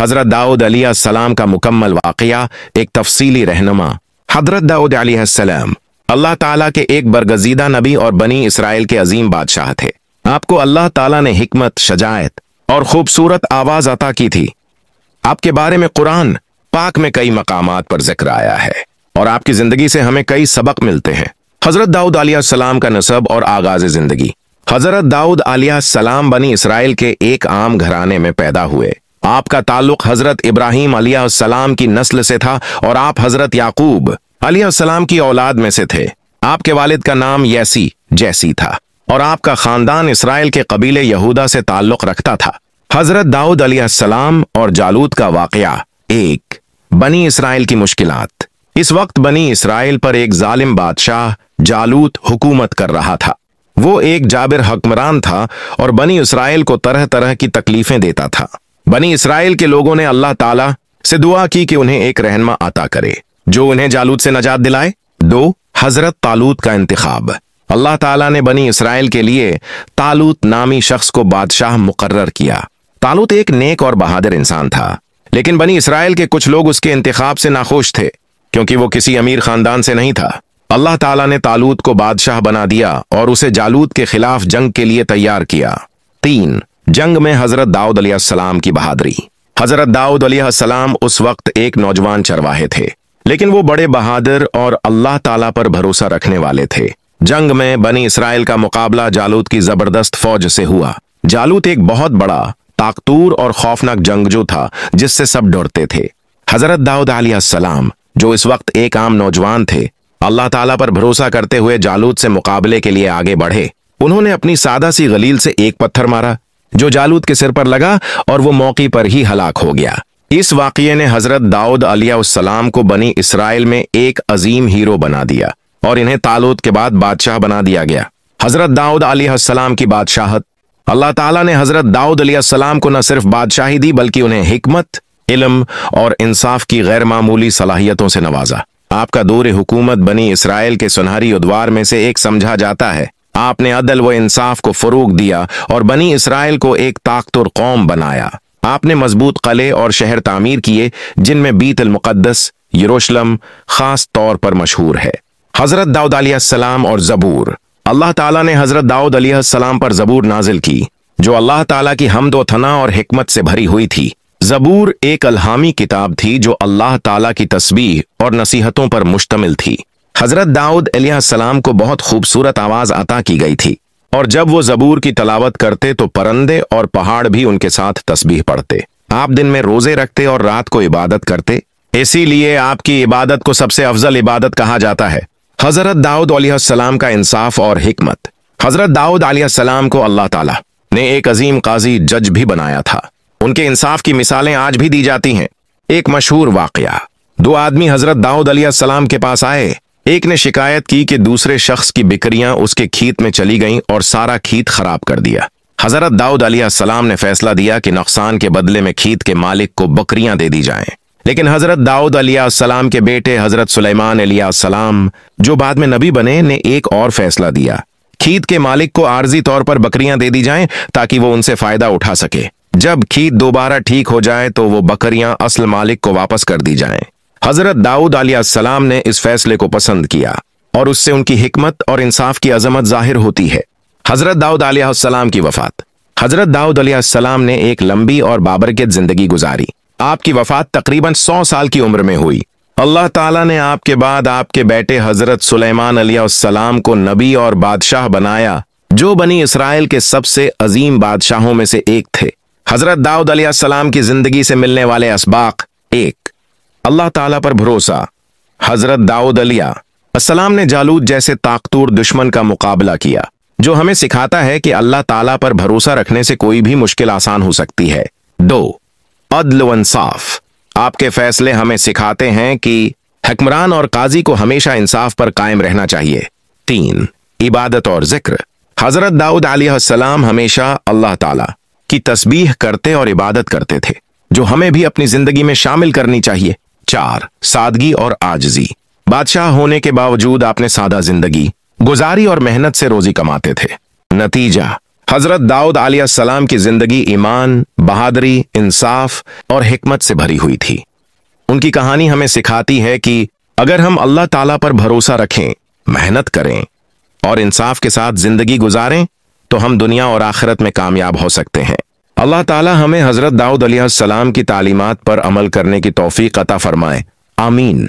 हज़रत दाऊद अलैहिस्सलाम का मुकम्मल वाक़या, एक तफसीली रहनुमा। हज़रत दाऊद अलैहिस्सलाम अल्लाह ताला के एक बरगज़ीदा नबी और बनी इसराइल के अजीम बादशाह थे। आपको अल्लाह ताला ने हिकमत, शजायत और खूबसूरत आवाज़ अता की थी। आपके बारे में कुरान पाक में कई मकामात पर जिक्र आया है और आपकी ज़िंदगी से हमें कई सबक मिलते हैं। हज़रत दाऊद अलैहिस्सलाम का नसब और आगाज़ ज़िंदगी। हज़रत दाऊद अलैहिस्सलाम बनी इसराइल के एक आम घराने में पैदा हुए। आपका ताल्लुक हज़रत इब्राहीम अलैहिस्सलाम की नस्ल से था और आप हज़रत याकूब अलैहिस्सलाम की औलाद में से थे। आपके वालिद का नाम यैसी जैसी था और आपका खानदान इसराइल के कबीले यहूदा से ताल्लुक रखता था। हज़रत दाऊद अलैहिस्सलाम और जालूत का वाक़या। एक, बनी इसराइल की मुश्किलात। इस वक्त बनी इसराइल पर एक जालिम बादशाह जालूत हुकूमत कर रहा था। वो एक जाबिर हुक्मरान था और बनी इसराइल को तरह तरह की तकलीफें देता था। बनी इसराइल के लोगों ने अल्लाह ताला से दुआ की कि उन्हें एक रहनमा अता करे जो उन्हें जालूत से नजात दिलाए। 2, हज़रत तालूत का इंतखाब। अल्लाह ताला ने बनी इसराइल के लिए तालूत नामी शख्स को बादशाह मुकर्रर किया। तालूत एक नेक और बहादुर इंसान था, लेकिन बनी इसराइल के कुछ लोग उसके इंतखाब से नाखुश थे क्योंकि वो किसी अमीर खानदान से नहीं था। अल्लाह ताला ने तालूत को बादशाह बना दिया और उसे जालूत के खिलाफ जंग के लिए तैयार किया। 3, जंग में हज़रत दाऊद अलैहिस्सलाम की बहादुरी। हज़रत दाऊद अलैहिस्सलाम उस वक्त एक नौजवान चरवाहे थे, लेकिन वो बड़े बहादुर और अल्लाह ताला पर भरोसा रखने वाले थे। जंग में बनी इसराइल का मुकाबला जालूत की जबरदस्त फौज से हुआ। जालूत एक बहुत बड़ा, ताकतूर और खौफनाक जंगजू था जिससे सब डरते थे। हज़रत दाऊद अलैहिस्सलाम, जो इस वक्त एक आम नौजवान थे, अल्लाह ताला पर भरोसा करते हुए जालूत से मुकाबले के लिए आगे बढ़े। उन्होंने अपनी सादा सी गलील से एक पत्थर मारा जो जालूत के सिर पर लगा और वो मौके पर ही हलाक हो गया। इस वाक़ये ने हज़रत दाऊद अलैहिस्सलाम को बनी इसराइल में एक अजीम हीरो बना दिया और इन्हें तालूत के बाद बादशाह बना दिया गया। हज़रत दाऊद अलैहिस्सलाम की बादशाहत। अल्लाह ताला ने हज़रत दाऊद अलैहिस्सलाम को न सिर्फ बादशाही दी बल्कि उन्हें हिकमत, इल्म और इंसाफ की गैर मामूली सलाहियतों से नवाजा। आपका दौर हुकूमत बनी इसराइल के सुनहरी उद्वार में से एक समझा जाता है। आपने अदल व इंसाफ को फरोग दिया और बनी इसराइल को एक ताकतवर कौम बनाया। आपने मजबूत किले और शहर तामीर किए जिनमें बीतुल मुक़द्दस यरूशलेम खास तौर पर मशहूर है। हज़रत दाऊद अलैहिस्सलाम और ज़बूर। अल्लाह ताला ने हज़रत दाऊद अलैहिस्सलाम पर ज़बूर नाजिल की जो अल्लाह ताला की हम्द व थना और हिकमत से भरी हुई थी। ज़बूर एक अल्हामी किताब थी जो अल्लाह ताला की तस्बीह और नसीहतों पर मुश्तमिल थी। हज़रत दाऊद अलैहिस्सलाम को बहुत खूबसूरत आवाज़ अता की गई थी और जब वो ज़बूर की तलावत करते तो परंदे और पहाड़ भी उनके साथ तस्बीह पढ़ते। आप दिन में रोज़े रखते और रात को इबादत करते, इसीलिए आपकी इबादत को सबसे अफजल इबादत कहा जाता है। हज़रत दाऊद अलैहिस्सलाम का इंसाफ और हिकमत। हज़रत दाऊद अलैहिस्सलाम को अल्लाह ताला ने एक अजीम काजी जज भी बनाया था। उनके इंसाफ की मिसालें आज भी दी जाती हैं। एक मशहूर वाक़या। 2 आदमी हज़रत दाऊद अलैहिस्सलाम के पास आए। एक ने शिकायत की कि दूसरे शख्स की बिकरियां उसके खेत में चली गईं और सारा खेत खराब कर दिया। हज़रत दाऊद अलैहिस्सलाम ने फैसला दिया कि नुकसान के बदले में खेत के मालिक को बकरियां दे दी जाएं। लेकिन हज़रत दाऊद अलैहिस्सलाम के बेटे हज़रत सुलेमान अलैहिस्सलाम, जो बाद में नबी बने, ने एक और फैसला दिया। खेत के मालिक को आर्जी तौर पर बकरियां दे दी जाएं ताकि वो उनसे फायदा उठा सके। जब खेत दोबारा ठीक हो जाए तो वो बकरियां असल मालिक को वापस कर दी जाएं। हज़रत दाऊद अलैहिस्सलाम ने इस फैसले को पसंद किया और उससे उनकी हिकमत और इंसाफ की अजमत जाहिर होती है। हज़रत दाऊद अलैहिस्सलाम की वफ़ात। हज़रत दाऊद अलैहिस्सलाम ने एक लंबी और बाबरकत जिंदगी गुजारी। आपकी वफ़ात तकरीबन 100 साल की उम्र में हुई। अल्लाह ताला ने आपके बाद आपके बेटे हज़रत सुलेमान अलैहिस्सलाम को नबी और बादशाह बनाया जो बनी इसराइल के सबसे अजीम बादशाहों में से एक थे। हज़रत दाऊद अलैहिस्सलाम की जिंदगी से मिलने वाले असबाक। 1, अल्लाह ताला पर भरोसा। हज़रत दाऊद अलैहिस्सलाम ने जालूत जैसे ताकतूर दुश्मन का मुकाबला किया जो हमें सिखाता है कि अल्लाह ताला पर भरोसा रखने से कोई भी मुश्किल आसान हो सकती है। 2, अदल व इंसाफ। आपके फैसले हमें सिखाते हैं कि हुक्मरान और काजी को हमेशा इंसाफ पर कायम रहना चाहिए। 3, इबादत और जिक्र। हज़रत दाऊद अलैहिस्सलाम हमेशा अल्लाह ताला की तस्बीह करते और इबादत करते थे जो हमें भी अपनी जिंदगी में शामिल करनी चाहिए। 4, सादगी और आजिज़ी। बादशाह होने के बावजूद आपने सादा जिंदगी गुजारी और मेहनत से रोजी कमाते थे। नतीजा, हजरत दाऊद अलैहिस्सलाम की जिंदगी ईमान, बहादुरी, इंसाफ और हिकमत से भरी हुई थी। उनकी कहानी हमें सिखाती है कि अगर हम अल्लाह ताला पर भरोसा रखें, मेहनत करें और इंसाफ के साथ जिंदगी गुजारें तो हम दुनिया और आखिरत में कामयाब हो सकते हैं। अल्लाह ताला हमें हजरत दाऊद अलैहिस्सलाम की तालीमात पर अमल करने की तौफीक अता फरमाए। आमीन।